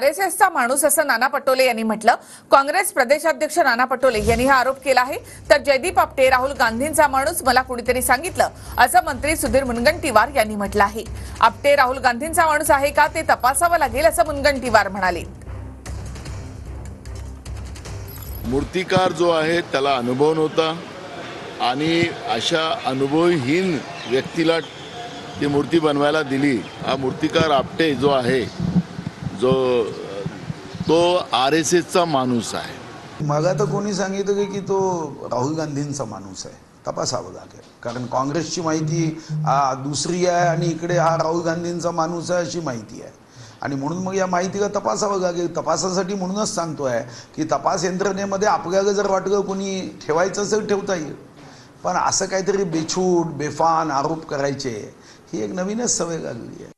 आरएसएसचा माणूस असं नाना पटोले यांनी म्हटलं। काँग्रेस प्रदेशाध्यक्ष नाना पटोले यांनी हा आरोप केला आहे। तर जयदीप आपटे राहुल गांधींचा माणूस मला कुणीतरी सांगितलं असं मंत्री सुधीर मुनगंटीवार यांनी म्हटलं आहे। आपटे राहुल गांधींचा माणूस आहे का ते तपासावं लागेल असं मुनगंटीवार म्हणाले। मूर्तिकार जो आहे त्याला अनुभव नव्हता आणि अशा अनुभवहीन व्यक्तीला ती मूर्ती बनवायला दिली। हा मूर्तिकार आपटे जो आहे तो आरएसएसचा माणूस आहे। मला तर कोणी सांगितलं की तो राहुल गांधींचा माणूस आहे, तपासावं लागेल। कारण काँग्रेसची माहिती दुसरी आहे आणि इकडे हा राहुल गांधींचा माणूस आहे अशी माहिती आहे आणि म्हणून मग या माहितीला तपासावं लागेल। तपासासाठी म्हणूनच सांगतोय की तपास यंत्रणेमध्ये आपल्याला जर वाटलं कोणी ठेवायचं असेल ठेवता येईल, पण असं काहीतरी बेछूट बेफान आरोप करायचे ही एक नवीनच सवय लागली आहे।